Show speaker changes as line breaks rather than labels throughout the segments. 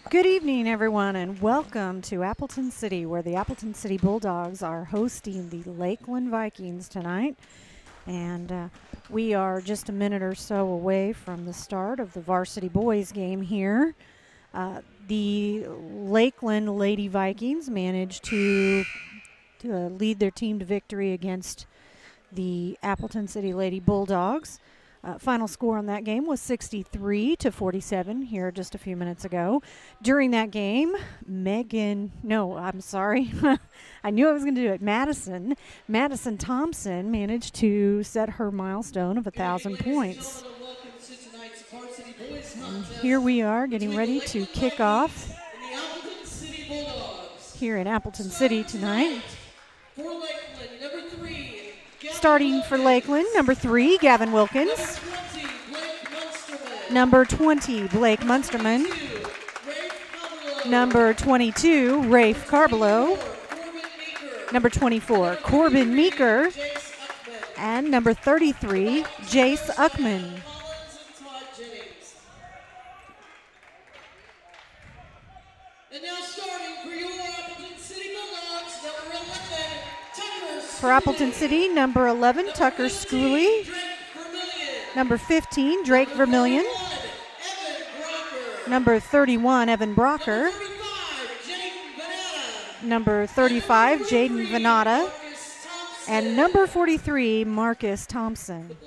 Good evening, everyone, and welcome to Appleton City, where the Appleton City Bulldogs are hosting the Lakeland Vikings tonight. And we are just a minute or so away from the start of the varsity boys game here. The Lakeland Lady Vikings managed to lead their team to victory against the Appleton City Lady Bulldogs. Final score on that game was 63-47 here just a few minutes ago. During that game, I knew I was going to do it. Madison Thompson managed to set her milestone of 1,000 points. And here we are getting ready to kick off here in Appleton City tonight. Starting for Lakeland, number 3, Gavin Wilkins. Number 20, Blake Munsterman. Number 22, Rafe Carbelo. Number 24, Corbin Meeker. And number 33, Jace Uckman. For Appleton City, number 11, Tucker Schooley. Number 15, Drake Vermillion. Number 31, Evan Brocker. Number 35, Jaden Venata. And number 43, Marcus Thompson.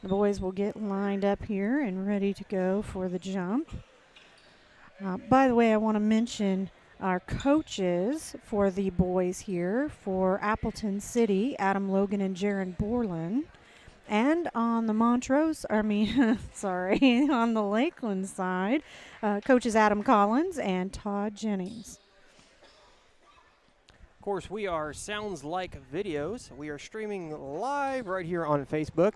The boys will get lined up here and ready to go for the jump. By the way, I want to mention our coaches for the boys here for Appleton City, Adam Logan and Jaron Borland. And on the on the Lakeland side, coaches Adam Collins and Todd Jennings.
Of course, we are Sounds Like Videos. We are streaming live right here on Facebook.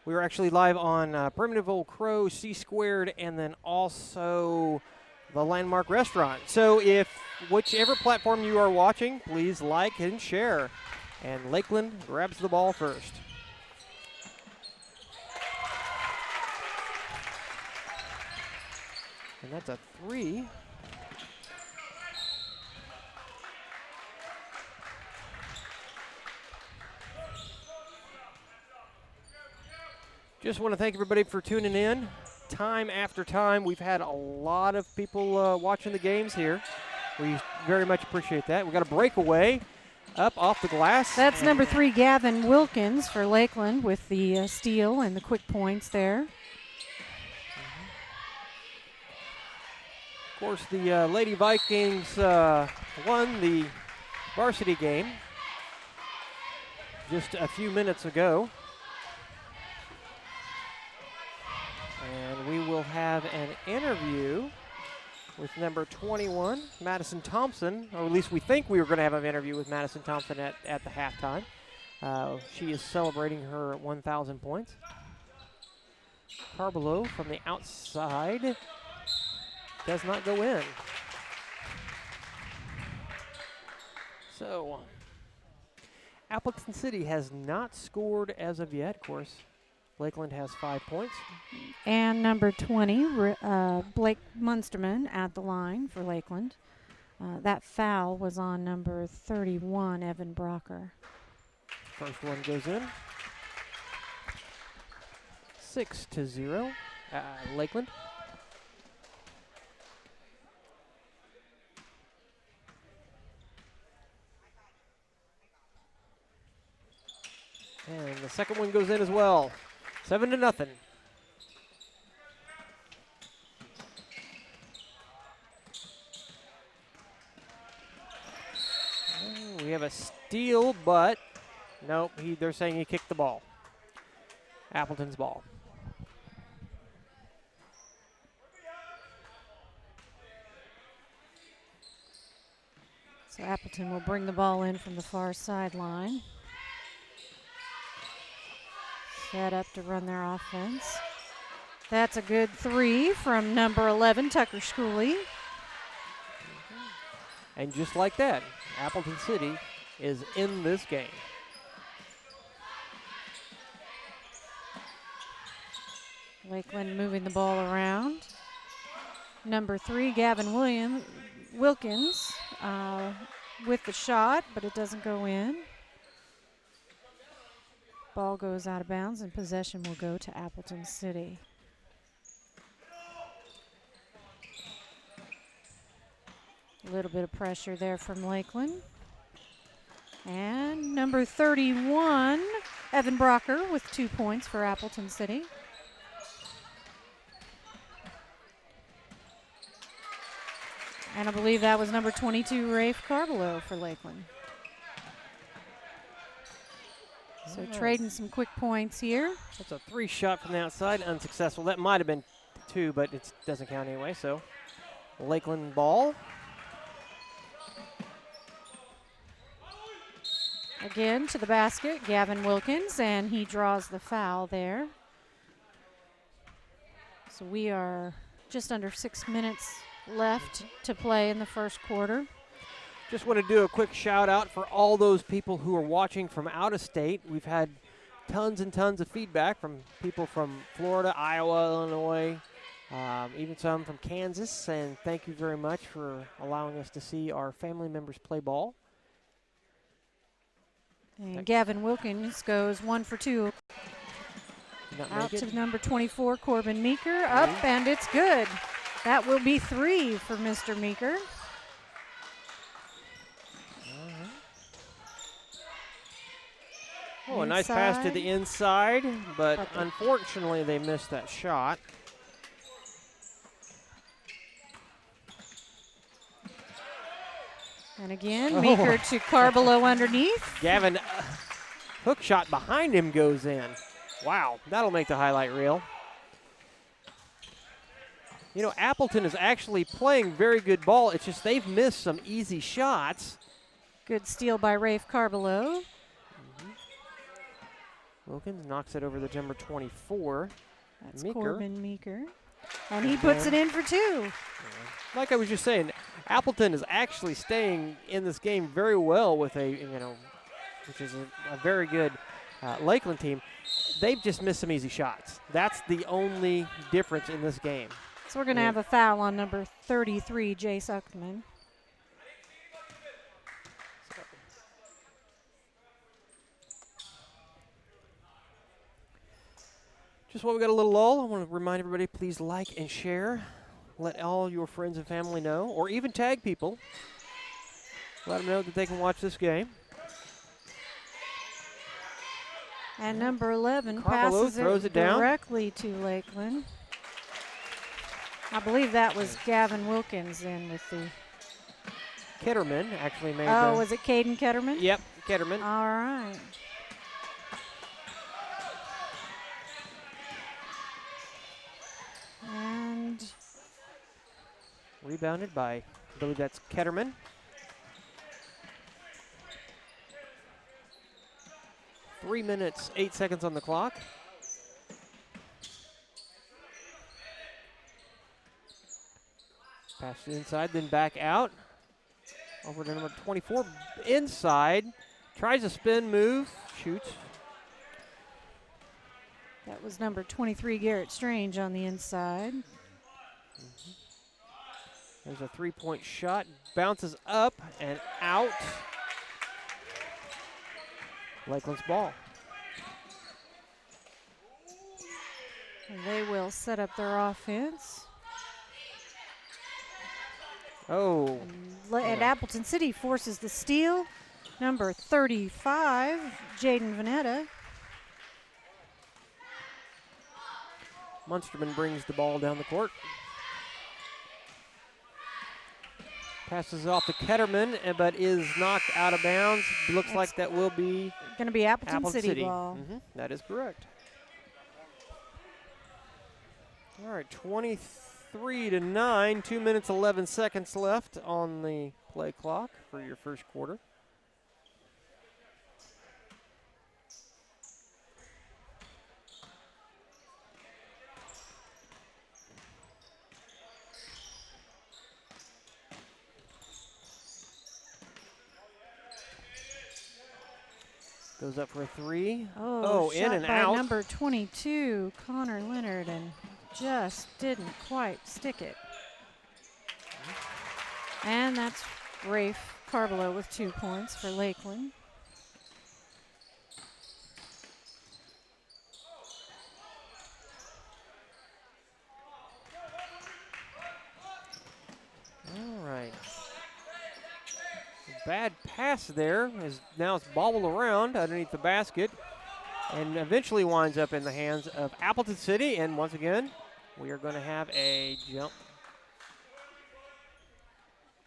We are actually live on Primitive Old Crow, C Squared, and then also the Landmark Restaurant. So if whichever platform you are watching, please like and share. And Lakeland grabs the ball first. And that's a 3. Just want to thank everybody for tuning in. Time after time, we've had a lot of people watching the games here. We very much appreciate that. We've got a breakaway up off the glass.
That's number 3, Gavin Wilkins for Lakeland with the steal and the quick points there.
Of course, the Lady Vikings won the varsity game just a few minutes ago. And we will have an interview with number 21, Madison Thompson, or at least we think we were going to have an interview with Madison Thompson at the halftime. She is celebrating her 1,000 points. Carbelo from the outside does not go in. So, Appleton City has not scored as of yet, of course. Lakeland has 5 points.
And number 20, Blake Munsterman at the line for Lakeland. That foul was on number 31, Evan Brocker.
First one goes in. 6-0, Lakeland. And the second one goes in as well. 7-0. We have a steal, but nope, they're saying he kicked the ball. Appleton's ball.
So Appleton will bring the ball in from the far sideline. Set up to run their offense. That's a good 3 from number 11, Tucker Schooley.
And just like that, Appleton City is in this game.
Lakeland moving the ball around. Number 3, Gavin Wilkins with the shot, but it doesn't go in. Ball goes out of bounds and possession will go to Appleton City. A little bit of pressure there from Lakeland. And number 31, Evan Brocker with 2 points for Appleton City. And I believe that was number 22, Rafe Carbelo for Lakeland. So trading some quick points here.
That's a 3 shot from the outside, unsuccessful. That might have been 2, but it doesn't count anyway. So Lakeland ball.
Again to the basket, Gavin Wilkins, and he draws the foul there. So we are just under 6 minutes left to play in the first quarter.
Just want to do a quick shout out for all those people who are watching from out of state. We've had tons and tons of feedback from people from Florida, Iowa, Illinois, even some from Kansas. And thank you very much for allowing us to see our family members play ball.
And Gavin Wilkins goes 1 for 2. Out to number 24, Corbin Meeker. Up, and it's good. That will be 3 for Mr. Meeker.
Oh, a nice pass to the inside, but unfortunately they missed that shot.
And again, Meeker to Carbelo underneath.
Gavin, hook shot behind him goes in. Wow, that'll make the highlight reel. You know, Appleton is actually playing very good ball. It's just they've missed some easy shots.
Good steal by Rafe Carbelo.
Wilkins knocks it over the number 24.
That's
Meeker.
Corbin Meeker. And he puts it in for 2.
Like I was just saying, Appleton is actually staying in this game very well with which is a very good Lakeland team. They've just missed some easy shots. That's the only difference in this game.
So we're going to have a foul on number 33, Jace Uckman.
Just while we got a little lull, I want to remind everybody, please like and share. Let all your friends and family know, or even tag people. Let them know that they can watch this game.
And number 11
Carbelo
passes
throws it down
directly to Lakeland. I believe that was Gavin Wilkins in with the...
Ketterman actually made
was it Caden Ketterman?
Yep, Ketterman.
All right. And...
rebounded by, I believe that's Ketterman. Three minutes, 8 seconds on the clock. Pass inside, then back out. Over to number 24, inside. Tries a spin move, shoots.
that was number 23, Garrett Strange, on the inside.
There's a three-point shot, bounces up and out. Lakeland's ball.
And they will set up their offense.
Oh.
And Appleton City forces the steal. Number 35, Jaden Vanetta.
Munsterman brings the ball down the court. Passes off to Ketterman, but is knocked out of bounds. Looks like that will be
going to be Appleton City ball.
That is correct. All right, 23-9, 2 minutes, 11 seconds left on the play clock for your first quarter. Goes up for a three.
Oh,
in and
by
out.
number 22, Connor Leonard, and just didn't quite stick it. And that's Rafe Carvalho with 2 points for Lakeland.
All right. Bad pass there, as now it's bobbled around underneath the basket and eventually winds up in the hands of Appleton City. And once again, we are going to have a jump.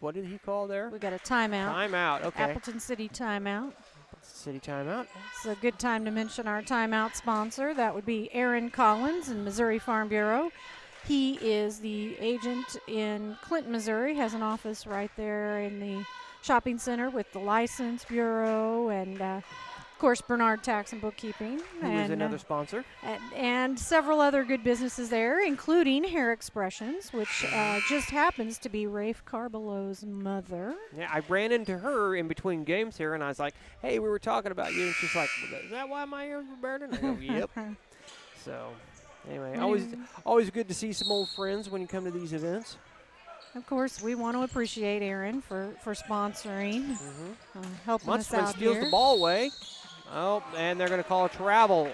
What did he call there?
We got a timeout.
Timeout, okay.
Appleton City timeout.
City timeout.
It's a good time to mention our timeout sponsor. That would be Aaron Collins in Missouri Farm Bureau. He is the agent in Clinton, Missouri, has an office right there in the shopping center with the License Bureau and, of course, Bernard Tax and Bookkeeping.
Who is another sponsor.
And several other good businesses there, including Hair Expressions, which just happens to be Rafe Carvalho's mother.
Yeah, I ran into her in between games here, and I was like, hey, we were talking about you. And she's like, is that why my ears were burning? I go, yep. So, anyway, always good to see some old friends when you come to these events.
Of course, we want to appreciate Aaron for sponsoring, helping us
Munsterman
out
steals
here.
the ball away. Oh, and they're going to call a travel.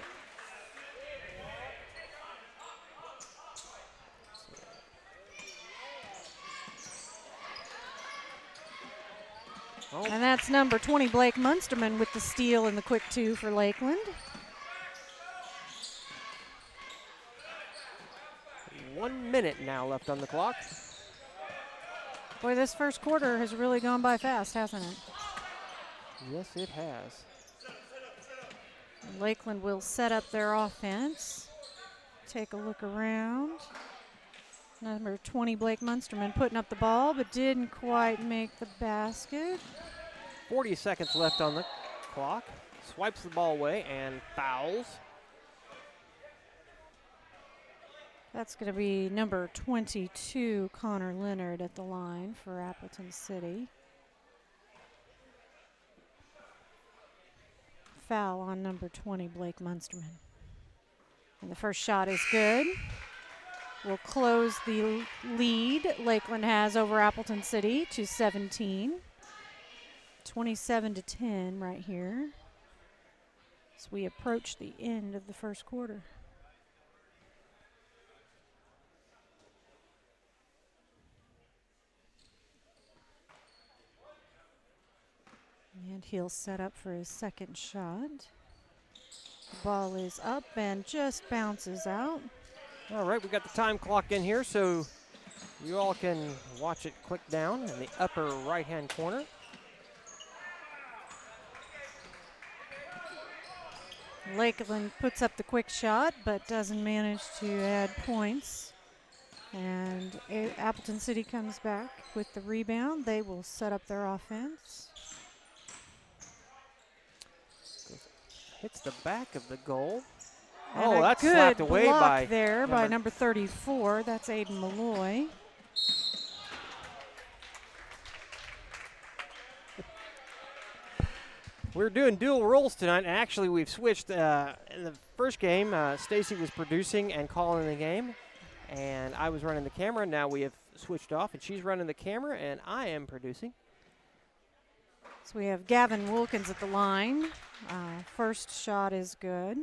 And that's number 20, Blake Munsterman, with the steal and the quick 2 for Lakeland.
1 minute now left on the clock.
Boy, this first quarter has really gone by fast, hasn't it?
Yes, it has.
Lakeland will set up their offense. Take a look around. Number 20, Blake Munsterman, putting up the ball, but didn't quite make the basket.
40 seconds left on the clock. Swipes the ball away and fouls.
That's going to be number 22, Connor Leonard, at the line for Appleton City. Foul on number 20, Blake Munsterman. And the first shot is good. Will close the lead Lakeland has over Appleton City to 17. 27-10 right here as we approach the end of the first quarter. And he'll set up for his second shot. The ball is up and just bounces out.
All right, we got the time clock in here, so you all can watch it click down in the upper right-hand corner.
Lakeland puts up the quick shot, but doesn't manage to add points. And Appleton City comes back with the rebound. They will set up their offense.
Hits the back of the goal.
And
that's
good
slapped away
block
by
there by number 34. That's Aiden Malloy.
We're doing dual roles tonight, and actually we've switched. In the first game, Stacy was producing and calling the game, and I was running the camera. Now we have switched off, and she's running the camera, and I am producing.
So we have Gavin Wilkins at the line. First shot is good.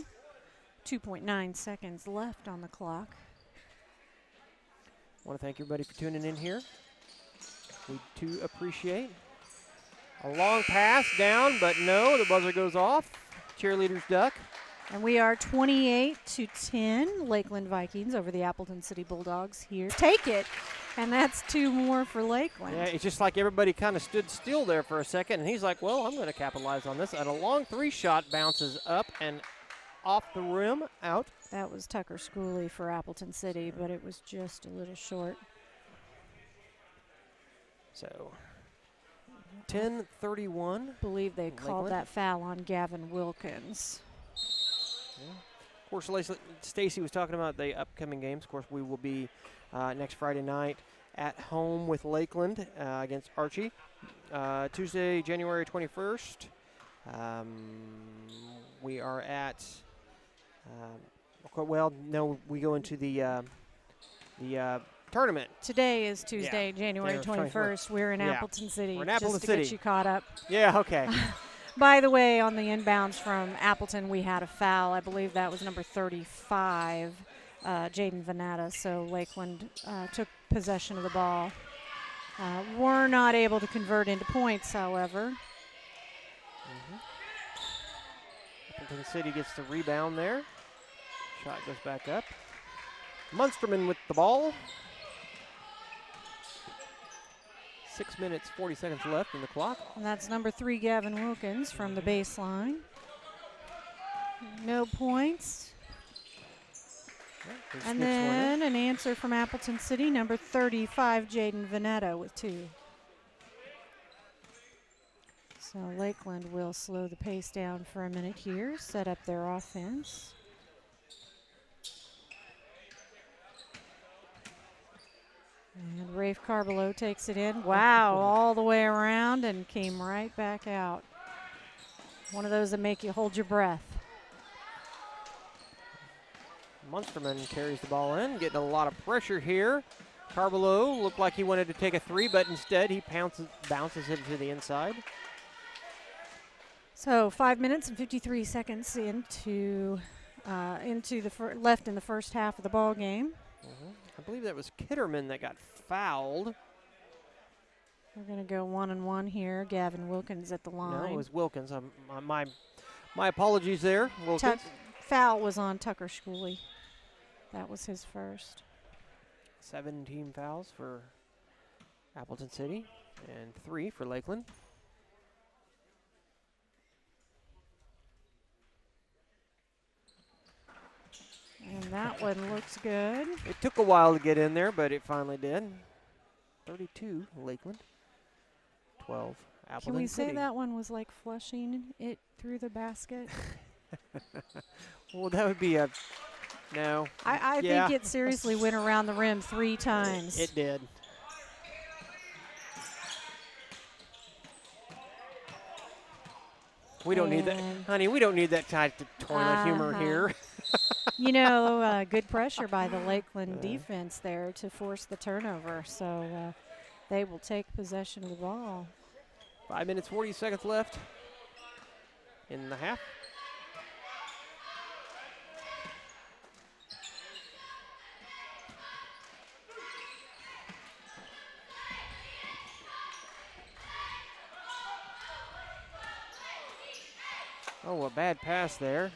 2.9 seconds left on the clock.
I want to thank everybody for tuning in here. We do appreciate. A long pass down, but no, the buzzer goes off. Cheerleaders duck.
And we are 28-10, Lakeland Vikings over the Appleton City Bulldogs here. Take it, and that's 2 more for Lakeland.
Yeah, it's just like everybody kind of stood still there for a second, and he's like, well, I'm going to capitalize on this. And a long 3-shot bounces up and off the rim, out.
That was Tucker Schooley for Appleton City, but it was just a little short.
So 10-31.
I believe they called
Lakeland.
that foul on Gavin Wilkins.
Yeah. Of course, Stacy was talking about the upcoming games. Of course, we will be next Friday night at home with Lakeland against Archie. Tuesday, January 21st, We are at, well, no, we go into the tournament.
Today is Tuesday, January
January
21st. We're in
Yeah.
Appleton City.
We're in Appleton
just to
City.
get you caught up.
Yeah, okay.
By the way, on the inbounds from Appleton, we had a foul. I believe that was number 35, Jaden Venata. So Lakeland took possession of the ball. We're not able to convert into points, however.
Appleton City gets the rebound there. Shot goes back up. Munsterman with the ball. 6 minutes, 40 seconds left in the clock.
And that's number 3, Gavin Wilkins from the baseline. No points.
Yeah,
And then an answer from Appleton City, number 35, Jaden Veneta with 2. So Lakeland will slow the pace down for a minute here, set up their offense. And Rafe Carbelo takes it in. Wow, all the way around and came right back out. One of those that make you hold your breath.
Munsterman carries the ball in, getting a lot of pressure here. Carbelo looked like he wanted to take a 3, but instead he bounces it to the inside.
So 5 minutes and 53 seconds into the left in the first half of the ball game.
I believe that was Kitterman that got fouled.
We're going to go 1-1 here. Gavin Wilkins at the line.
No, it was Wilkins. My apologies there, Wilkins.
Foul was on Tucker Schooley. That was his first.
17 fouls for Appleton City and 3 for Lakeland.
And that one looks good.
It took a while to get in there, but it finally did. 32 Lakeland, 12 Appleton
Can we
City.
say that one was like flushing it through the basket?
Well, that would be a no.
I
yeah.
think it seriously went around the rim 3 times.
It did. We don't need that, honey. We don't need that type of toilet humor here.
You know, good pressure by the Lakeland defense there to force the turnover. So they will take possession of the ball.
5 minutes, 40 seconds left in the half. Oh, a bad pass there.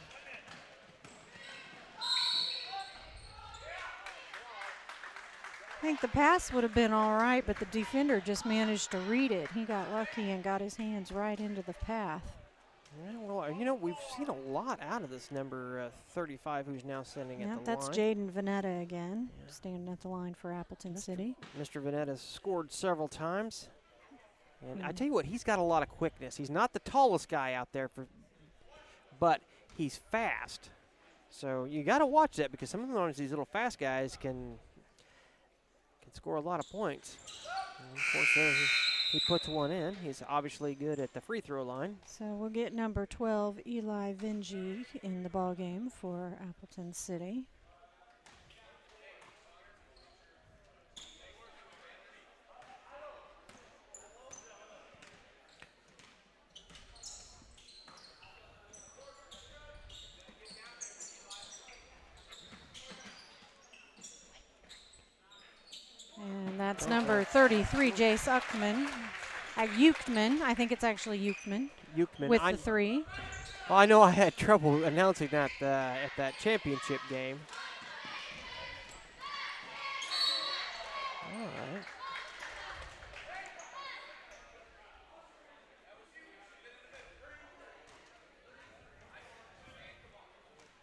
I think the pass would have been all right, but the defender just managed to read it. He got lucky and got his hands right into the path.
Yeah, well, you know, we've seen a lot out of this number 35 who's now standing at the
that's
line.
Jaden Veneta again, standing at the line for Appleton City.
Mr. Veneta scored several times. And I tell you what, he's got a lot of quickness. He's not the tallest guy out there, but he's fast. So you got to watch that because sometimes these little fast guys can score a lot of points. And of course, there he puts one in. He's obviously good at the free throw line.
So we'll get number 12, Eli Vinji, in the ball game for Appleton City. And that's number 33, Jace Uckman. Uchtman, I think it's actually Uchtman. With the 3.
Well, I know I had trouble announcing that at that championship game. All right.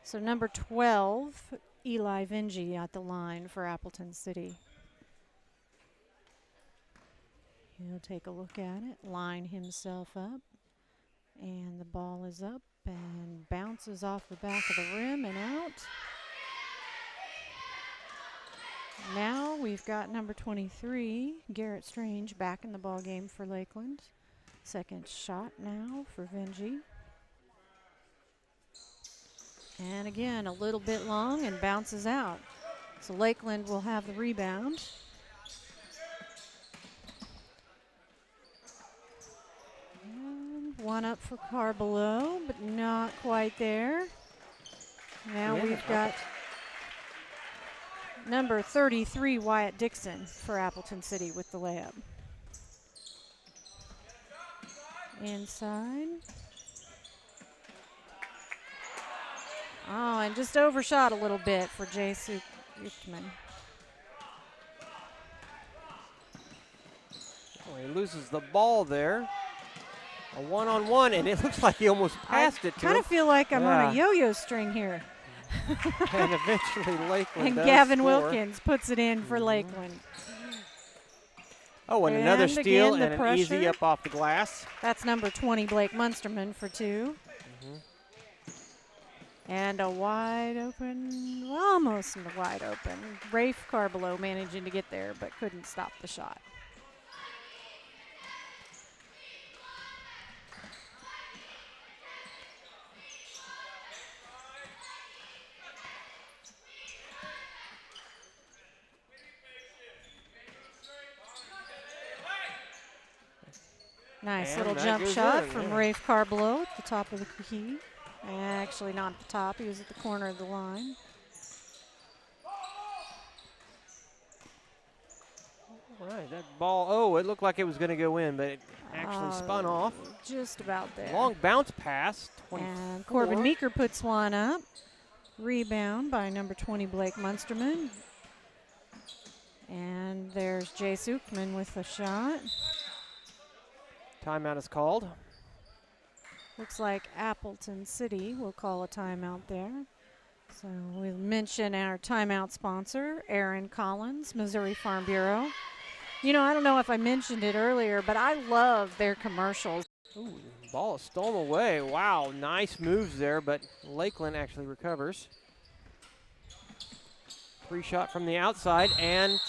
So number 12, Eli Vinji at the line for Appleton City. He'll take a look at it, line himself up, and the ball is up and bounces off the back of the rim and out. Now we've got number 23, Garrett Strange, back in the ball game for Lakeland. Second shot now for Vinji. And again, a little bit long and bounces out. So Lakeland will have the rebound. And one up for Carbelow, but not quite there. Now we've got number 33, Wyatt Dixon, for Appleton City with the layup. Inside. Oh, and just overshot a little bit for Jay Suchman.
Oh, he loses the ball there. A one-on-one, and it looks like he almost passed it to him.
I kind of feel like I'm on a yo-yo string here.
And eventually Lakeland
and
does
Gavin
score.
Wilkins puts it in for Lakeland.
Oh, and another steal
again,
and an easy up off the glass.
That's number 20, Blake Munsterman, for 2. And a wide open, almost wide open. Rafe Carbelow managing to get there, but couldn't stop the shot. Nice little jump shot from Rafe Carbelow at the top of the key. Actually, not at the top. He was at the corner of the line.
All right, that ball, it looked like it was going to go in, but it actually spun off.
Just about there.
Long bounce pass. 24.
And Corbin Meeker puts one up. Rebound by number 20, Blake Munsterman. And there's Jay Suchman with a shot.
Timeout is called.
Looks like Appleton City will call a timeout there. So we'll mention our timeout sponsor, Aaron Collins, Missouri Farm Bureau. You know, I don't know if I mentioned it earlier, but I love their commercials.
Ooh, the ball is stolen away. Wow, nice moves there, but Lakeland actually recovers. 3 shot from the outside, and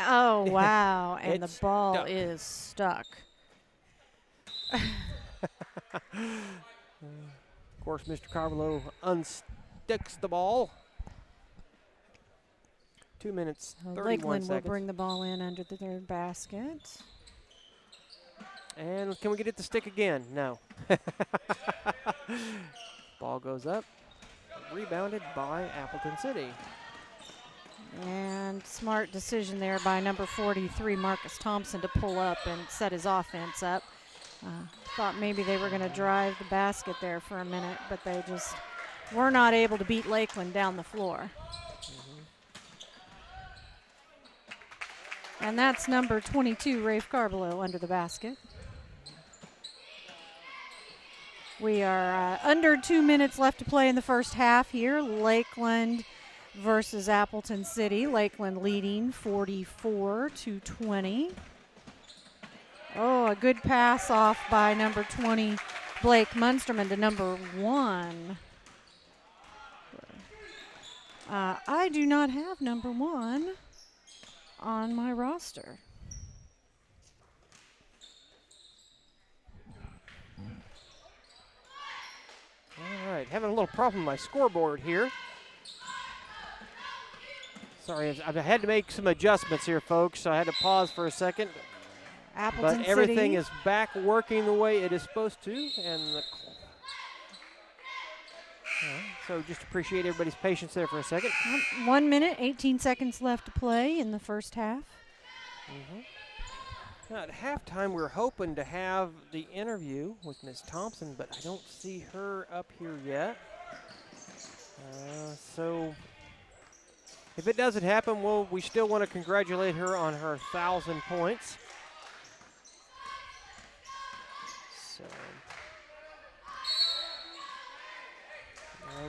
oh, wow, and the ball
stuck.
is stuck.
Of course, Mr. Carbelow unsticks the ball. 2 minutes, 31
Lakeland
seconds.
will bring the ball in under the third basket.
And can we get it to stick again? No. Ball goes up, rebounded by Appleton City.
And smart decision there by number 43, Marcus Thompson, to pull up and set his offense up. Thought maybe they were going to drive the basket there for a minute, but they just were not able to beat Lakeland down the floor. And that's number 22, Rafe Carbelow, under the basket. We are under 2 minutes left to play in the first half here. Lakeland versus Appleton City. Lakeland leading 44-20. Oh, a good pass off by number 20, Blake Munsterman, to number 1. I do not have number 1 on my roster.
All right, having a little problem with my scoreboard here. Sorry, I've had to make some adjustments here, folks, so I had to pause for a second.
Appleton
but everything
City
is back working the way it is supposed to, and so just appreciate everybody's patience there for a second.
1 minute, 18 seconds left to play in the first half.
Now at halftime, we're hoping to have the interview with Ms. Thompson, but I don't see her up here yet. So if it doesn't happen, we still want to congratulate her on her 1,000 points. So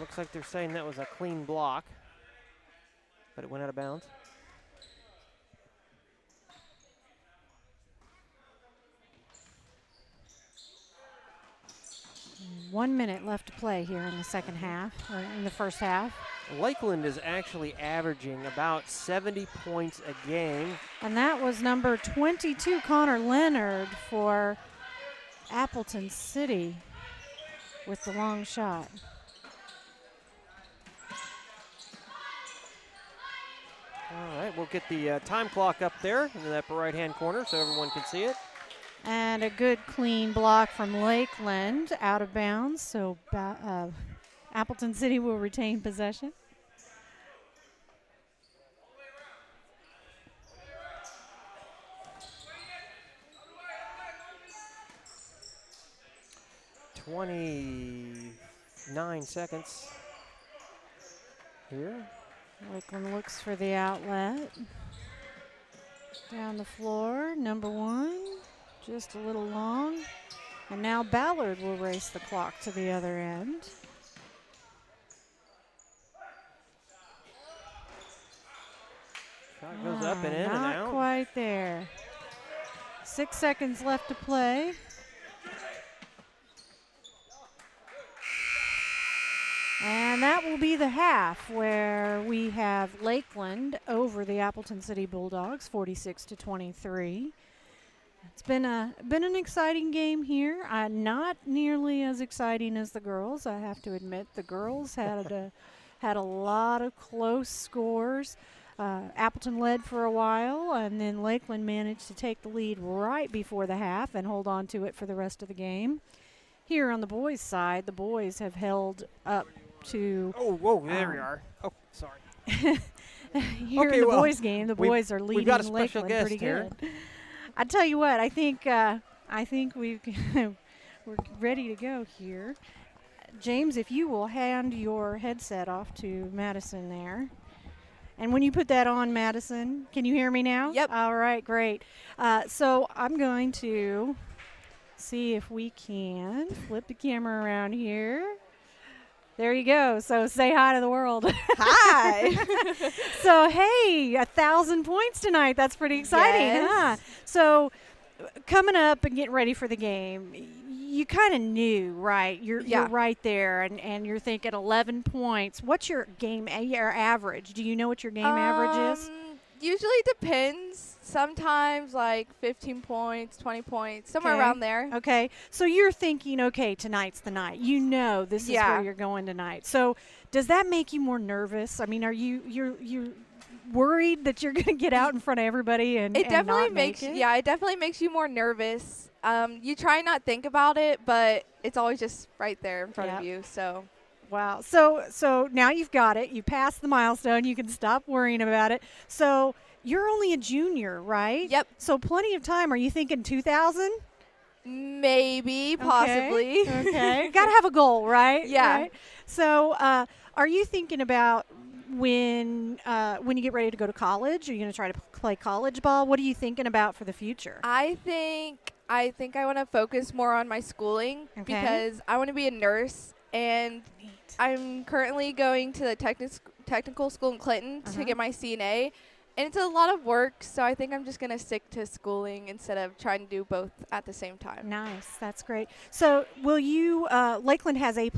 looks like they're saying that was a clean block, but it went out of bounds.
And 1 minute left to play here in the second half, or in the first half.
Lakeland is actually averaging about 70 points a game.
And that was number 22, Connor Leonard, for Appleton City with the long shot.
All right, we'll get the time clock up there in the upper right-hand corner so everyone can see it.
And a good clean block from Lakeland out of bounds. So Appleton City will retain possession.
.29 seconds here.
Lakeland looks for the outlet. Down the floor, number 1, just a little long. And now Ballard will race the clock to the other end.
Shot goes up and in and out.
Not quite there. 6 seconds left to play. And that will be the half, where we have Lakeland over the Appleton City Bulldogs, 46-23. It's been an exciting game here. Not nearly as exciting as the girls, I have to admit. The girls had a lot of close scores. Appleton led for a while, and then Lakeland managed to take the lead right before the half and hold on to it for the rest of the game. Here on the boys' side, the boys have held up to.
Oh, whoa, there we are. Oh, sorry.
Here
Okay,
in the
well,
boys' game, the boys are leading
we've got a special
Lakeland
guest
pretty
here.
good. I tell you what, I think we're ready to go here. James, if you will hand your headset off to Madison there. And when you put that on, Madison, can you hear me now?
Yep.
All right, great. So I'm going to see if we can flip the camera around here. There you go. So say hi to the world.
Hi.
So, hey, 1,000 points tonight. That's pretty exciting,
Yes.
huh? So coming up and getting ready for the game, you kind of knew, right? You're right there, and you're thinking 11 points. What's your game your average? Do you know what your game average is?
Usually depends. Sometimes like 15 points, 20 points, somewhere
Okay.
around there.
Okay, so you're thinking, okay, tonight's the night. You know this is where you're going tonight. So does that make you more nervous? I mean, are you're worried that you're going to get out in front of everybody and
It definitely
not
makes
make it?
it definitely makes you more nervous. You try not think about it, but it's always just right there in front of you. So
Wow. So now you've got it. You passed the milestone. You can stop worrying about it. So you're only a junior, right?
Yep.
So plenty of time. Are you thinking 2,000?
maybe, possibly.
Okay. Got to have a goal, right?
Yeah.
Right? So are you thinking about when you get ready to go to college? Are you going to try to play college ball? What are you thinking about for the future?
I think I want to focus more on my schooling because I want to be a nurse, and I'm currently going to the technical school in Clinton to get my CNA, and it's a lot of work, so I think I'm just going to stick to schooling instead of trying to do both at the same time.
Nice. That's great. So will you Lakeland has A+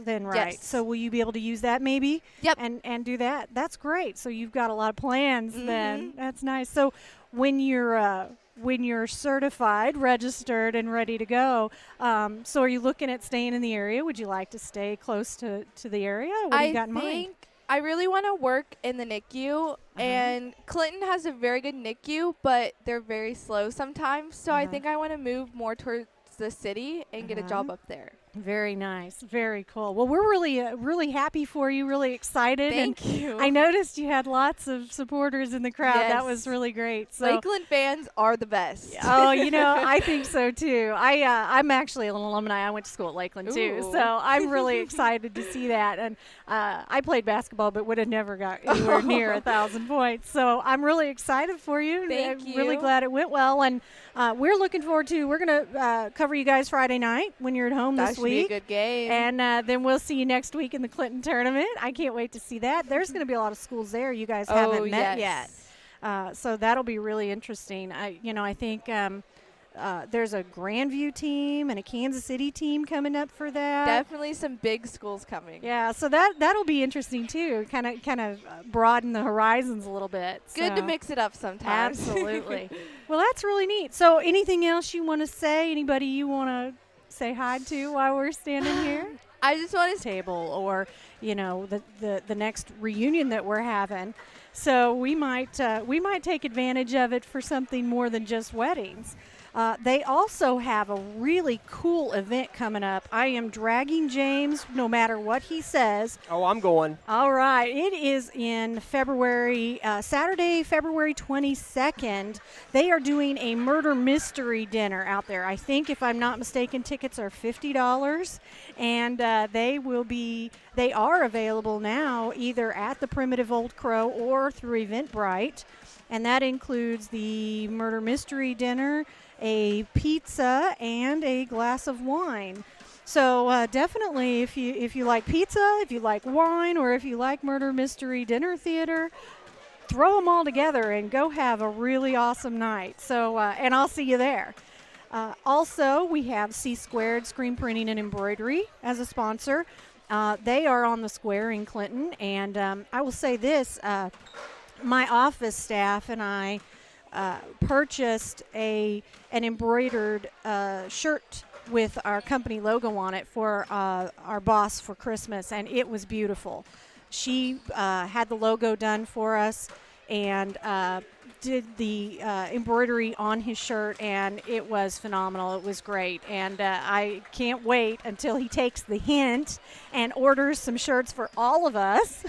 then, right?
Yes.
So will you be able to use that maybe?
Yep.
And do that? That's great. So you've got a lot of plans then. That's nice. So when you're certified, registered, and ready to go, so are you looking at staying in the area? Would you like to stay close to the area? What do you got in mind?
I really want to work in the NICU, and Clinton has a very good NICU, but they're very slow sometimes. So I think I want to move more towards the city and get a job up there.
Very nice. Very cool. Well, we're really happy for you, really excited.
Thank you.
I noticed you had lots of supporters in the crowd.
Yes.
That was really great. So
Lakeland fans are the best.
oh, I think so too. I'm actually an alumni. I went to school at Lakeland too,
Ooh.
so I'm really excited to see that. And I played basketball, but would have never got anywhere near 1,000 points. So I'm really excited for you.
Thank
I'm
you.
really glad it went well, and we're looking forward to. We're gonna cover you guys Friday night when you're at home
That
this
should
week.
be a good game.
And then we'll see you next week in the Clinton tournament. I can't wait to see that. There's going to be a lot of schools there you guys haven't met yet. So that'll be really interesting. I think there's a Grandview team and a Kansas City team coming up for that.
Definitely some big schools coming.
Yeah, so that'll be interesting too. Kind of broaden the horizons a little bit.
Good to
So
mix it up sometimes.
absolutely. Well, that's really neat. So anything else you want to say? Anybody you want to say hi to while we're standing here?
I just want to
table, or the next reunion that we're having. So we might take advantage of it for something more than just weddings. They also have a really cool event coming up. I am dragging James no matter what he says.
Oh, I'm going.
All right. It is in February, Saturday, February 22nd. They are doing a murder mystery dinner out there. I think, if I'm not mistaken, tickets are $50. And they are available now either at the Primitive Old Crow or through Eventbrite. And that includes the murder mystery dinner, a pizza, and a glass of wine. So definitely, if you like pizza, if you like wine, or if you like murder mystery dinner theater, throw them all together and go have a really awesome night. So and I'll see you there. Also, we have C Squared Screen Printing and Embroidery as a sponsor. They are on the square in Clinton, and I will say this. My office staff and I purchased an embroidered shirt with our company logo on it for our boss for Christmas, and it was beautiful. She had the logo done for us and did the embroidery on his shirt, and it was phenomenal. It was great, and I can't wait until he takes the hint and orders some shirts for all of us.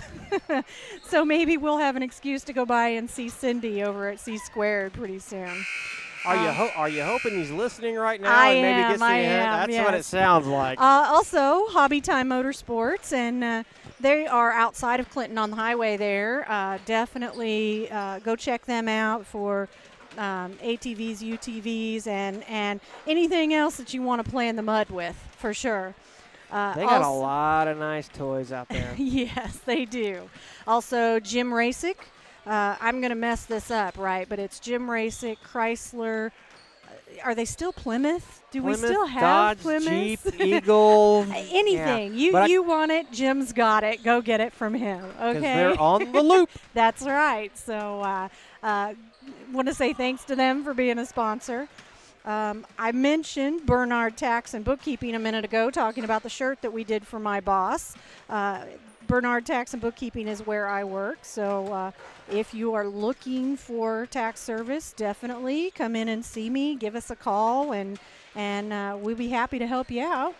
So maybe we'll have an excuse to go by and see Cindy over at C Squared pretty soon.
Are you hoping he's listening right now and maybe gets the hint? That's
yes.
what it sounds like.
Also, Hobby Time Motorsports, and they are outside of Clinton on the highway there. Definitely go check them out for ATVs, UTVs, and anything else that you want to play in the mud with, for sure.
They got a lot of nice toys out there.
Yes, they do. Also, Jim Rasick. I'm going to mess this up, right? But it's Jim Rasick, Chrysler. Are they still Plymouth? Do we still have
Dodge,
Plymouth?
Jeep, Eagle.
Anything.
Yeah.
You want it, Jim's got it. Go get it from him, okay?
Because they're on the loop.
That's right. So want to say thanks to them for being a sponsor. I mentioned Bernard Tax and Bookkeeping a minute ago, talking about the shirt that we did for my boss. Bernard Tax and Bookkeeping is where I work, so if you are looking for tax service, definitely come in and see me. Give us a call, and we'll be happy to help you out.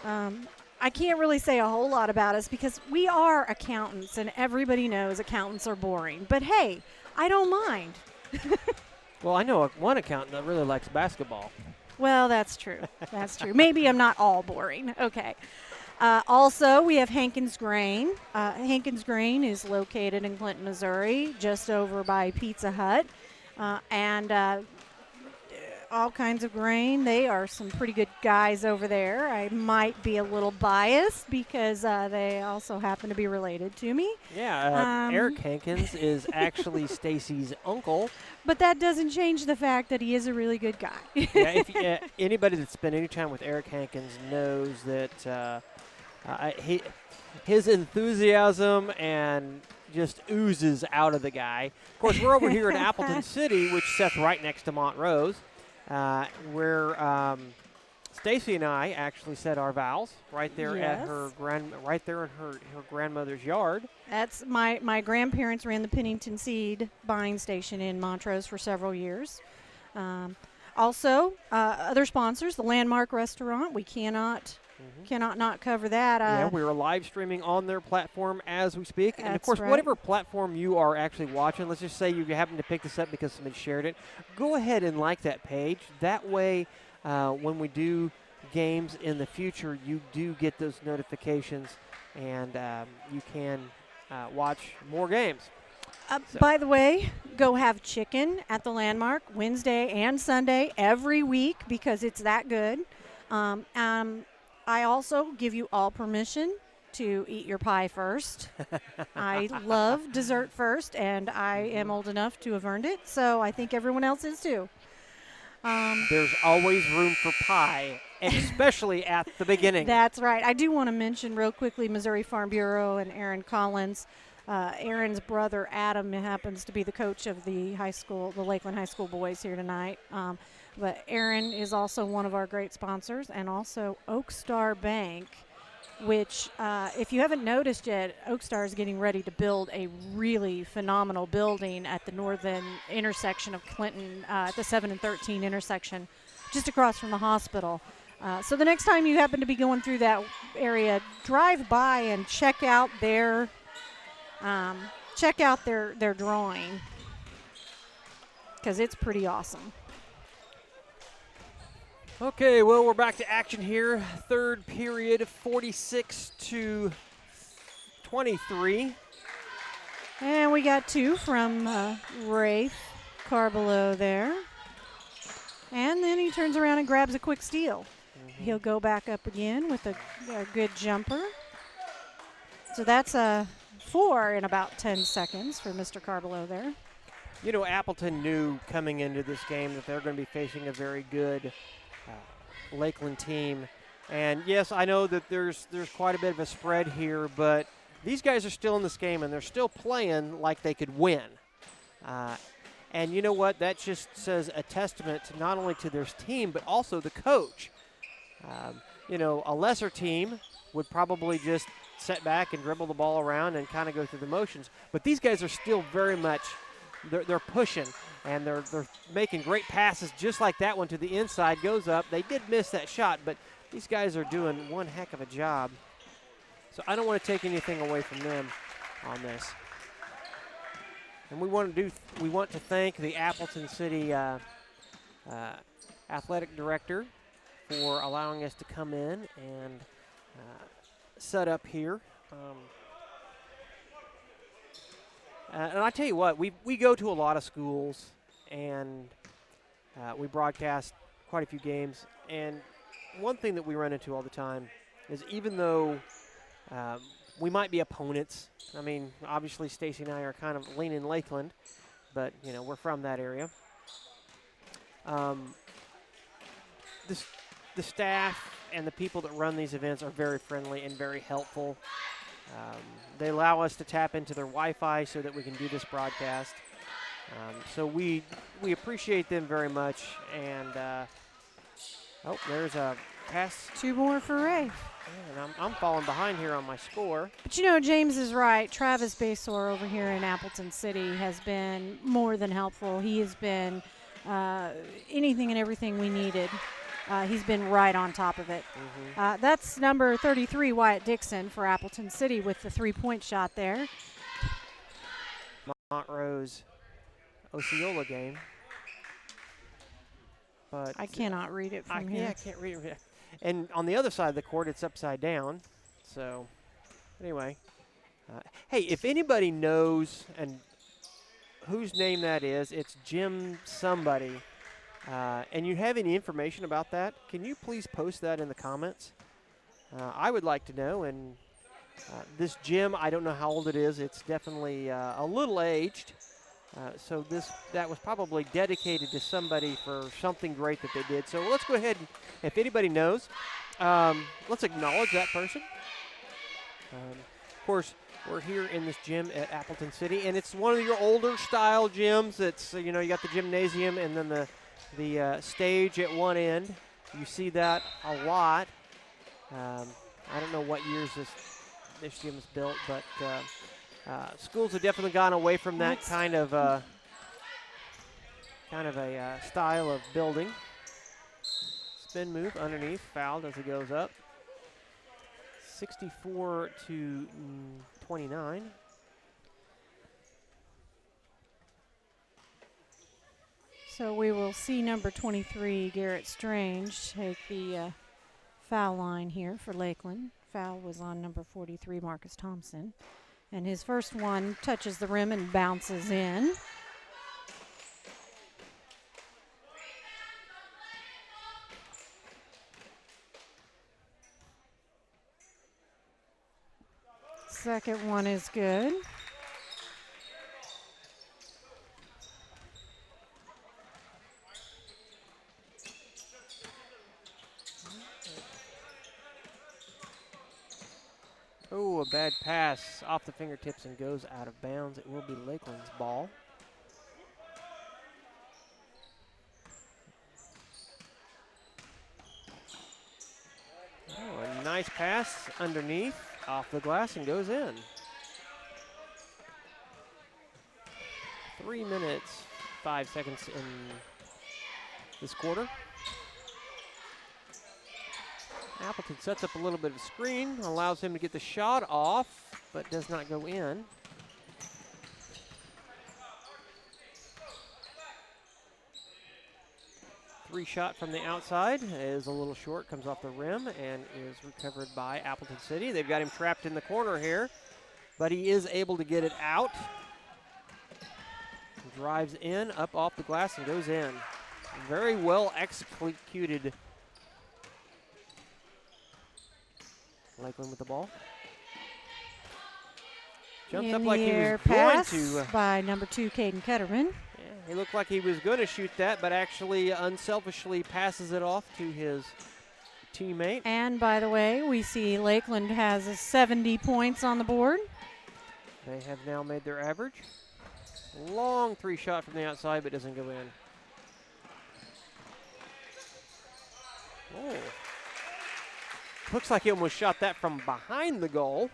I can't really say a whole lot about us because we are accountants, and everybody knows accountants are boring. But hey, I don't mind.
Well, I know one accountant that really likes basketball.
Well, that's true. That's true. Maybe I'm not all boring. Okay. Also, we have Hankins Grain. Hankins Grain is located in Clinton, Missouri, just over by Pizza Hut. And all kinds of grain. They are some pretty good guys over there. I might be a little biased because they also happen to be related to me.
Yeah, Eric Hankins is actually Stacy's uncle.
But that doesn't change the fact that he is a really good guy.
Yeah, anybody that's spent any time with Eric Hankins knows that his enthusiasm and just oozes out of the guy. Of course, we're over here in Appleton City, which sits right next to Montrose, where Stacy and I actually said our vows right there at her right there in her grandmother's yard.
That's my grandparents ran the Pennington Seed buying station in Montrose for several years. Also, other sponsors, the Landmark Restaurant. We cannot not cover that.
Yeah, we are live streaming on their platform as we speak. And, of course,
right.
Whatever platform you are actually watching, let's just say you happen to pick this up because somebody shared it, go ahead and like that page. That way, when we do games in the future, you do get those notifications, and you can watch more games.
By the way, go have chicken at the Landmark Wednesday and Sunday every week because it's that good. I also give you all permission to eat your pie first. I love dessert first, and I am old enough to have earned it, so I think everyone else is too.
There's always room for pie, especially at the beginning.
That's right. I do want to mention real quickly Missouri Farm Bureau and Aaron Collins. Aaron's brother Adam happens to be the coach of the Lakeland High School boys here tonight. But Aaron is also one of our great sponsors, and also Oak Star Bank which if you haven't noticed yet, Oakstar is getting ready to build a really phenomenal building at the northern intersection of Clinton, at the 7 and 13 intersection, just across from the hospital. So the next time you happen to be going through that area, drive by and check out their drawing, because it's pretty awesome.
Okay, well, we're back to action here. Third period, 46-23.
And we got 2 from Rafe Carbelow there. And then he turns around and grabs a quick steal. He'll go back up again with a good jumper. So that's a 4 in about 10 seconds for Mr. Carbelow there.
You know, Appleton knew coming into this game that they're going to be facing a very good Lakeland team. And yes, I know that there's quite a bit of a spread here, but these guys are still in this game and they're still playing like they could win. And you know what? That just says a testament to not only to their team, but also the coach. You know, a lesser team would probably just sit back and dribble the ball around and kind of go through the motions. But these guys are still very much, they're pushing, and they're making great passes just like that one to the inside, goes up. They did miss that shot, but these guys are doing one heck of a job. So I don't want to take anything away from them on this. And we want to thank the Appleton City athletic director for allowing us to come in and set up here. And I tell you what, we go to a lot of schools, and we broadcast quite a few games. And one thing that we run into all the time is, even though we might be opponents, I mean, obviously Stacy and I are kind of leaning Lakeland, but, you know, we're from that area. The staff and the people that run these events are very friendly and very helpful. They allow us to tap into their Wi-Fi so that we can do this broadcast. So we appreciate them very much. And oh, there's a pass.
2 more for Ray.
And I'm falling behind here on my score.
But you know, James is right. Travis Basor over here in Appleton City has been more than helpful. He has been anything and everything we needed. He's been right on top of it. That's number 33, Wyatt Dixon, for Appleton City with the 3-point shot there.
Montrose Osceola game. But
I cannot read it from here.
Yeah, I can't read it. And on the other side of the court, it's upside down. So, anyway. Hey, if anybody knows and whose name that is, it's Jim somebody. And you have any information about that, can you please post that in the comments? I would like to know. And this Jim, I don't know how old it is. It's definitely a little aged. So that was probably dedicated to somebody for something great that they did. So let's go ahead and, if anybody knows, let's acknowledge that person. Of course, we're here in this gym at Appleton City, and it's one of your older style gyms. It's, you know, you got the gymnasium and then the stage at one end. You see that a lot. I don't know what years this gym was built, but schools have definitely gone away from that kind of a style of building. Spin move underneath, fouled as it goes up. 64-29.
So we will see number 23, Garrett Strange, take the foul line here for Lakeland. Foul was on number 43, Marcus Thompson. And his first one touches the rim and bounces in. Second one is good.
Oh, a bad pass off the fingertips and goes out of bounds. It will be Lakeland's ball. Oh, nice pass underneath, off the glass, and goes in. 3 minutes, 5 seconds in this quarter. Appleton sets up a little bit of screen, allows him to get the shot off, but does not go in. Three shot from the outside is a little short, comes off the rim, and is recovered by Appleton City. They've got him trapped in the corner here, but he is able to get it out. Drives in, up off the glass, and goes in. Very well executed. Lakeland with the ball. Jumps
In
up like
the
he
air
was going
pass
to.
by number 2, Caden Ketterman.
Yeah, he looked like he was going to shoot that, but actually unselfishly passes it off to his teammate.
And by the way, we see Lakeland has 70 points on the board.
They have now made their average. Long three shot from the outside, but doesn't go in. Oh. Looks like he almost shot that from behind the goal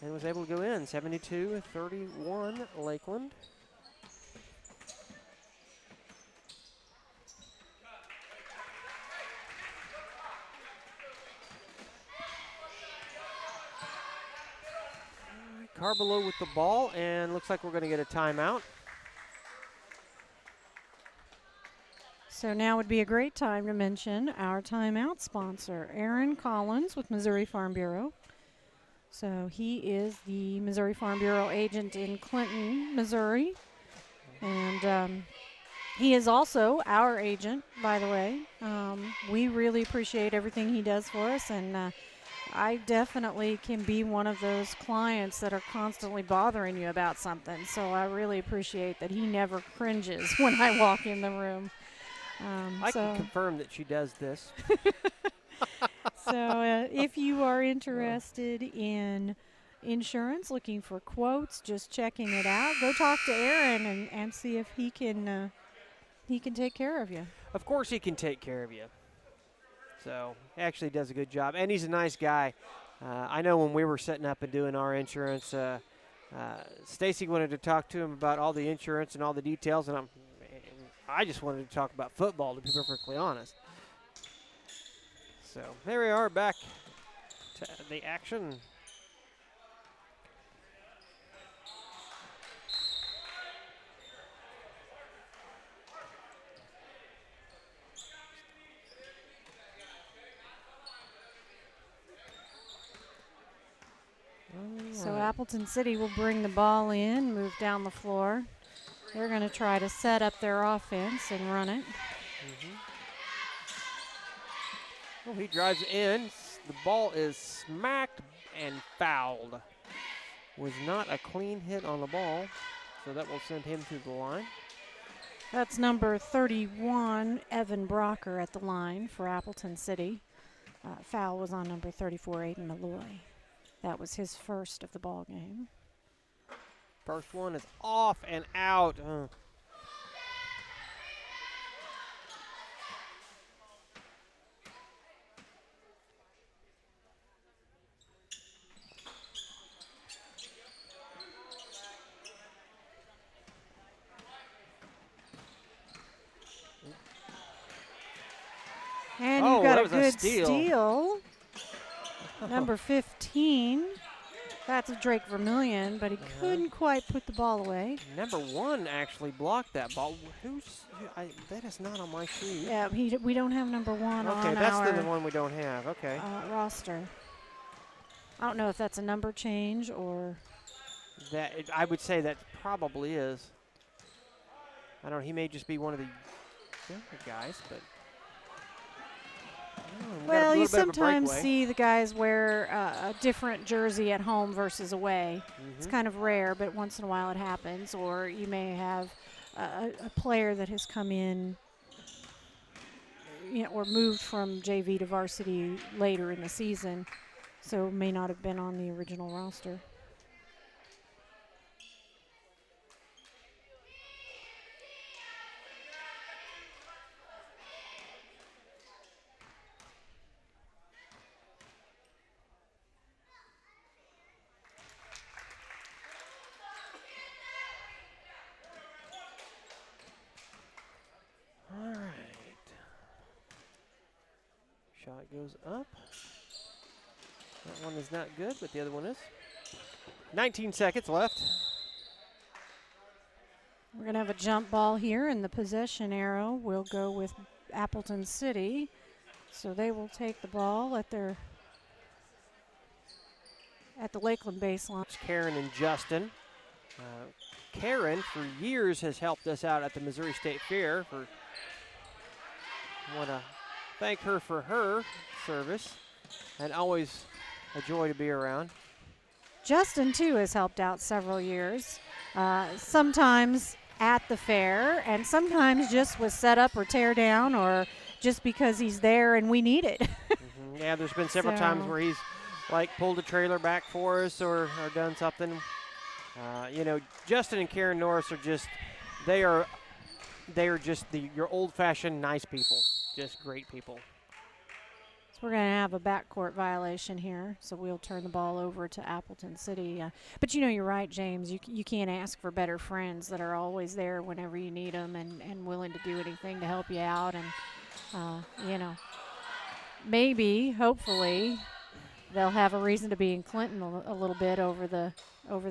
and was able to go in. 72-31 Lakeland. Carballo with the ball, and looks like we're going to get a timeout.
So now would be a great time to mention our timeout sponsor, Aaron Collins with Missouri Farm Bureau. So he is the Missouri Farm Bureau agent in Clinton, Missouri. And he is also our agent, by the way. We really appreciate everything he does for us, and I definitely can be one of those clients that are constantly bothering you about something. So I really appreciate that he never cringes when I walk in the room.
I can confirm that she does this.
So if you are interested in insurance, looking for quotes, just checking it out, go talk to Aaron and see if he can take care of you.
Of course he can take care of you. So he actually does a good job, and he's a nice guy. I know when we were setting up and doing our insurance, Stacy wanted to talk to him about all the insurance and all the details, and I just wanted to talk about football, to be perfectly honest. So there we are, back to the action.
So Appleton City will bring the ball in, move down the floor. They're going to try to set up their offense and run it.
Well, he drives in. The ball is smacked and fouled. Was not a clean hit on the ball, so that will send him to the line.
That's number 31, Evan Brocker, at the line for Appleton City. Foul was on number 34, Aiden Malloy. That was his first of the ball game.
First one is off and out.
And you got
that
a
was
good
steal.
steal. Number 15. That's a Drake Vermillion, but he couldn't quite put the ball away.
Number 1 actually blocked that ball. That is not on my sheet.
Yeah, we don't have number 1 on
Okay, that's
our
the one we don't have. Okay.
roster. I don't know if that's a number change or...
I would say that probably is. I don't know. He may just be one of the younger guys, but...
Well, you sometimes see the guys wear a different jersey at home versus away. It's kind of rare, but once in a while it happens. Or you may have a player that has come in, or moved from JV to varsity later in the season, so may not have been on the original roster.
Shot goes up. That one is not good, but the other one is. 19 seconds left.
We're going to have a jump ball here, and the possession arrow will go with Appleton City. So they will take the ball at the Lakeland baseline.
It's Karen and Justin. Karen, for years, has helped us out at the Missouri State Fair. I want to thank her for her service, and always a joy to be around.
Justin, too, has helped out several years, sometimes at the fair, and sometimes just with set up or tear down, or just because he's there and we need it.
Yeah, there's been several times where he's like pulled a trailer back for us or done something. You know, Justin and Karen Norris are just, they are just your old-fashioned nice people, just great people.
We're going to have a backcourt violation here, so we'll turn the ball over to Appleton City. But, you know, you're right, James. You can't ask for better friends that are always there whenever you need them and willing to do anything to help you out. And, you know, maybe, hopefully, they'll have a reason to be in Clinton a little bit over the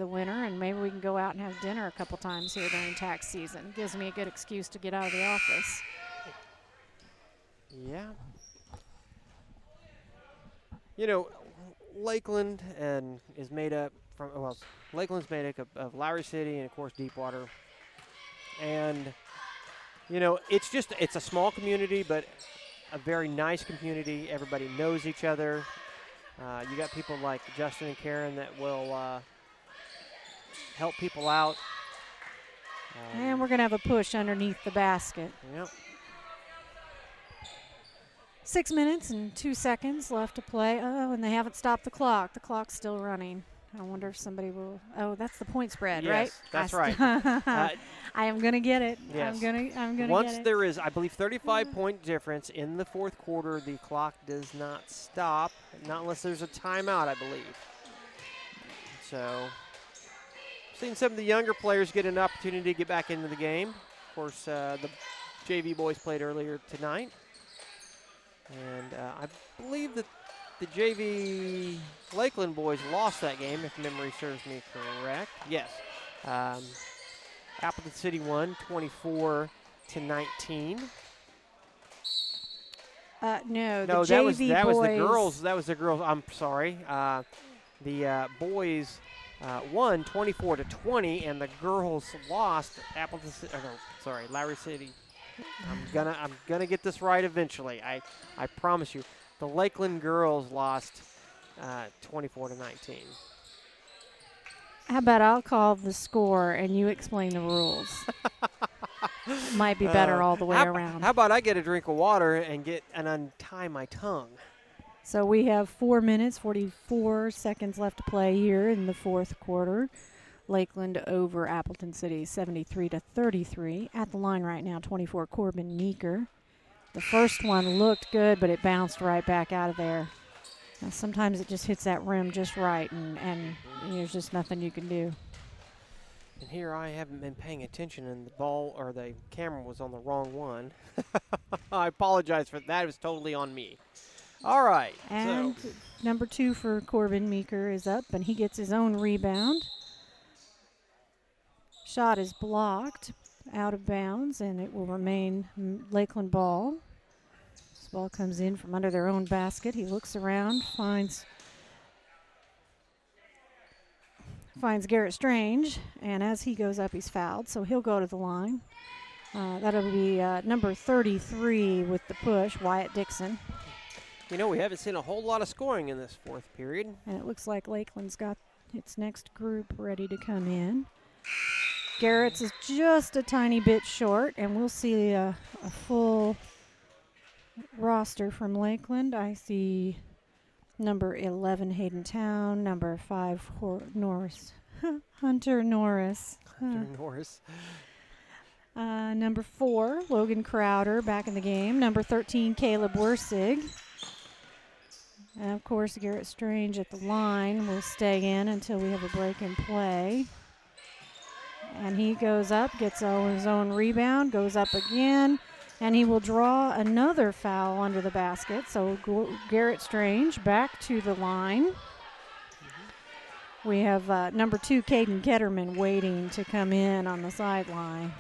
winter, and maybe we can go out and have dinner a couple times here during tax season. Gives me a good excuse to get out of the office.
Yeah. You know, Lakeland is made up from, well, Lakeland's made up of Lowry City and, of course, Deepwater. And, you know, it's a small community, but a very nice community. Everybody knows each other. You got people like Justin and Karen that will help people out.
And we're going to have a push underneath the basket.
Yep.
6 minutes and 2 seconds left to play. Oh, and they haven't stopped the clock. The clock's still running. I wonder if somebody will. Oh, that's the point spread, right?
Yes, that's right.
I am going to get it.
Yes.
I'm going to get it.
Once there is, I believe, 35-point difference in the fourth quarter, the clock does not stop, not unless there's a timeout, I believe. So, seen some of the younger players get an opportunity to get back into the game. Of course, the JV boys played earlier tonight. And I believe that the JV Lakeland boys lost that game, if memory serves me correct. Yes. Appleton City won 24-19.
No,
that
JV
was the
boys.
girls. That was the girls. I'm sorry. The boys won 24-20, and the girls lost. Appleton. Sorry, Lowry City. I'm gonna get this right eventually. I promise you. The Lakeland girls lost 24-19.
How about I'll call the score and you explain the rules? Might be better all the way around.
How about I get a drink of water and untie my tongue?
So we have 4 minutes, 44 seconds left to play here in the fourth quarter. Lakeland over Appleton City, 73-33. At the line right now, 24, Corbin Meeker. The first one looked good, but it bounced right back out of there. Now, sometimes it just hits that rim just right, and there's just nothing you can do.
And here I haven't been paying attention, and the ball or the camera was on the wrong one. I apologize for that. It was totally on me. All right.
And number 2 for Corbin Meeker is up, and he gets his own rebound. Shot is blocked out of bounds, and it will remain Lakeland ball. This ball comes in from under their own basket. He looks around, finds Garrett Strange, and as he goes up, he's fouled, so he'll go to the line. That'll be number 33 with the push, Wyatt Dixon.
You know, we haven't seen a whole lot of scoring in this fourth period.
And it looks like Lakeland's got its next group ready to come in. Garrett's is just a tiny bit short, and we'll see a full roster from Lakeland. I see number 11, Hayden Town, number 5, Norris. Hunter Norris.
Hunter Norris.
Number 4, Logan Crowder back in the game. Number 13, Caleb Wersig. And, of course, Garrett Strange at the line will stay in until we have a break in play. And he goes up, gets his own rebound, goes up again, And he will draw another foul under the basket. So Garrett Strange back to the line. We have number 2, Caden Ketterman, waiting to come in on the sideline.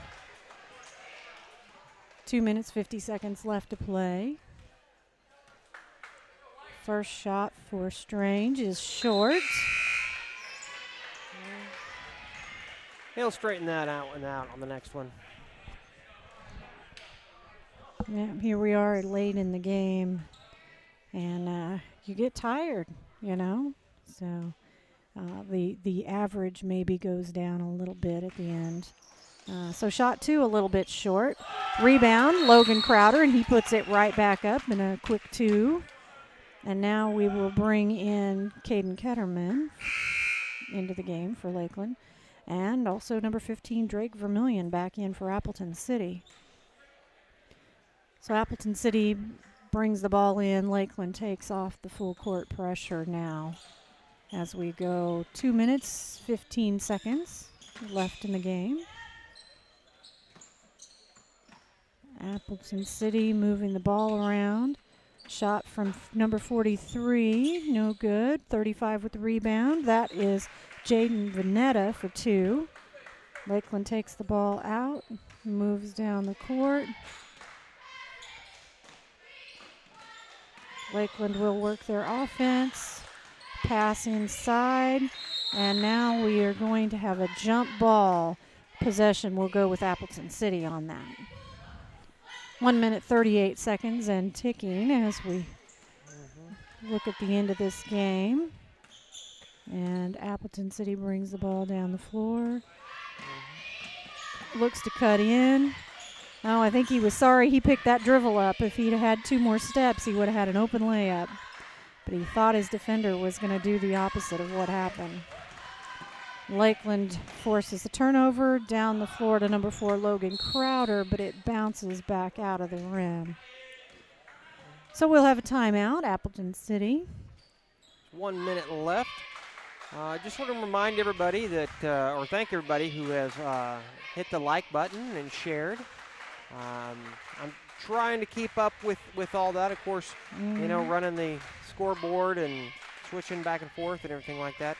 2 minutes, 50 seconds left to play. First shot for Strange is short.
He'll straighten that out on the next one.
Yeah, here we are late in the game, and you get tired, you know. So the average maybe goes down a little bit at the end. So shot 2 a little bit short. Rebound, Logan Crowder, and he puts it right back up in a quick 2. And now we will bring in Caden Ketterman into the game for Lakeland. And also number 15, Drake Vermillion, back in for Appleton City. So Appleton City brings the ball in. Lakeland takes off the full court pressure now as we go 2 minutes, 15 seconds left in the game. Appleton City moving the ball around. Shot from number 43, no good. 35 with the rebound. That is Jaden Vanetta for 2. Lakeland takes the ball out, moves down the court. Lakeland will work their offense, pass inside, and now we are going to have a jump ball. Possession will go with Appleton City on that. 1 minute, 38 seconds and ticking as we look at the end of this game. And Appleton City brings the ball down the floor. Looks to cut in. Oh, I think he was sorry he picked that dribble up. If he'd had 2 more steps, he would have had an open layup. But he thought his defender was going to do the opposite of what happened. Lakeland forces the turnover down the floor to number 4, Logan Crowder, but it bounces back out of the rim. So we'll have a timeout, Appleton City.
1 minute left. Just want to remind everybody that, or thank everybody who has hit the like button and shared. I'm trying to keep up with all that. Of course, you know, running the scoreboard and switching back and forth and everything like that.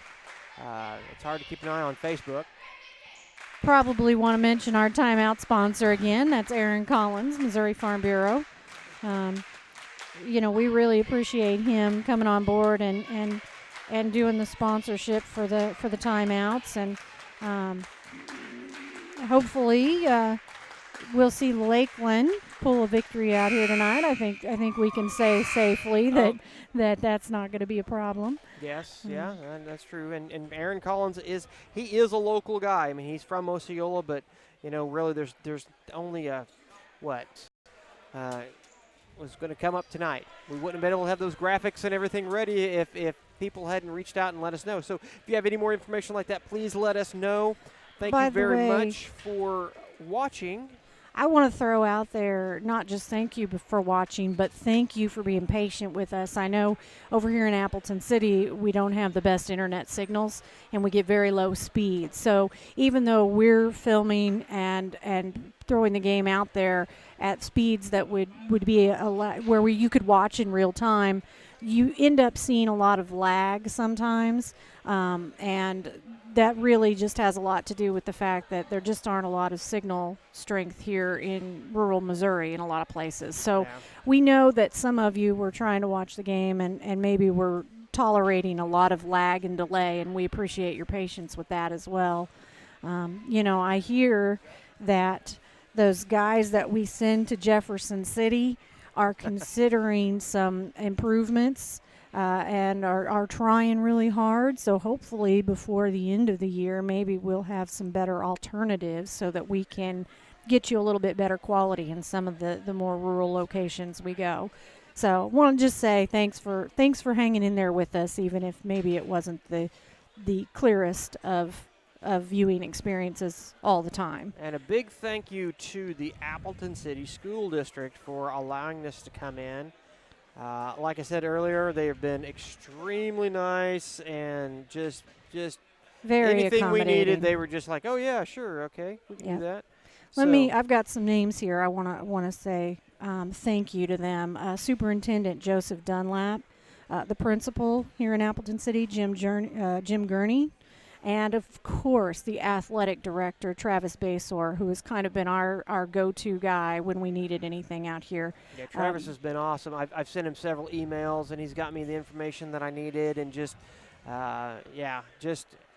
It's hard to keep an eye on Facebook.
Probably want to mention our timeout sponsor again. That's Aaron Collins, Missouri Farm Bureau. You know, we really appreciate him coming on board and doing the sponsorship for the timeouts, and hopefully we'll see Lakeland pull a victory out here tonight. I think we can say safely that's not going to be a problem.
Yes, yeah, that's true. And Aaron Collins is a local guy. I mean, he's from Osceola, but you know, really, there's only was going to come up tonight. We wouldn't have been able to have those graphics and everything ready if people hadn't reached out and let us know. So if you have any more information like that, please let us know. Thank you very much for watching.
I want to throw out there, not just thank you for watching, but thank you for being patient with us. I know over here in Appleton City, we don't have the best internet signals, and we get very low speed. So even though we're filming and throwing the game out there at speeds that would be where you could watch in real time, you end up seeing a lot of lag sometimes, and that really just has a lot to do with the fact that there just aren't a lot of signal strength here in rural Missouri in a lot of places. So we know that some of you were trying to watch the game and maybe were tolerating a lot of lag and delay, and we appreciate your patience with that as well. You know, I hear that those guys that we send to Jefferson City are considering some improvements and are trying really hard. So hopefully before the end of the year, maybe we'll have some better alternatives so that we can get you a little bit better quality in some of the more rural locations we go. So I want to just say thanks for hanging in there with us, even if maybe it wasn't the clearest of viewing experiences all the time.
And a big thank you to the Appleton City School District for allowing this to come in. Like I said earlier, they have been extremely nice and just
very
anything we
accommodating.
needed, they were just like, oh yeah, sure, okay, we can do that.
I've got some names here. I want to say thank you to them. Superintendent Joseph Dunlap, the principal here in Appleton City, Jim Gurney, and of course the athletic director Travis Basor, who has kind of been our go-to guy when we needed anything out here.
Yeah, Travis has been awesome. I've sent him several emails, and he's got me the information that I needed, and just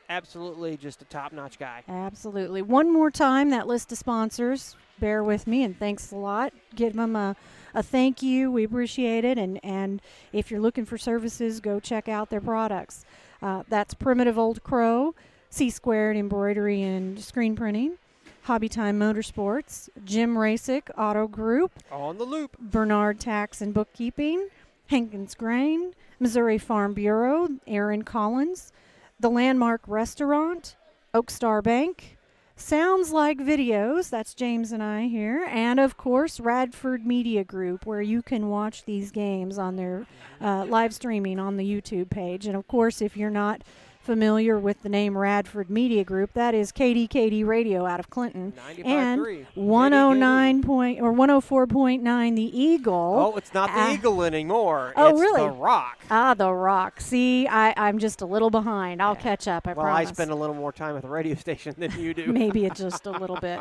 absolutely just a top-notch guy.
Absolutely. One more time, that list of sponsors. Bear with me, and thanks a lot. Give them a thank you. We appreciate it. And if you're looking for services, go check out their products. That's Primitive Old Crow, C-Squared Embroidery and Screen Printing, Hobby Time Motorsports, Jim Rasick Auto Group,
On the Loop,
Bernard Tax and Bookkeeping, Hankins Grain, Missouri Farm Bureau, Aaron Collins, The Landmark Restaurant, Oak Star Bank, Sounds Like Videos, that's James and I here, and of course Radford Media Group, where you can watch these games on their live streaming on the YouTube page. And of course, if you're not familiar with the name Radford Media Group, that is KDKD Radio out of Clinton, and 104.9 The Eagle.
Oh, it's not the Eagle anymore.
Oh,
it's
really?
The Rock.
The Rock. See, I'm just a little behind. I'll catch up, I promise.
I spend a little more time at the radio station than you do.
Maybe it's just a little bit.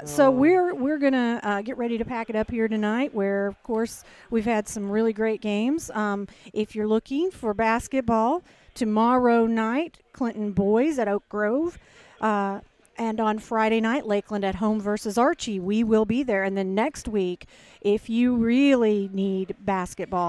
So we're going to get ready to pack it up here tonight, where, of course, we've had some really great games. If you're looking for basketball, tomorrow night, Clinton boys at Oak Grove. And on Friday night, Lakeland at home versus Archie. We will be there. And then next week, if you really need basketball,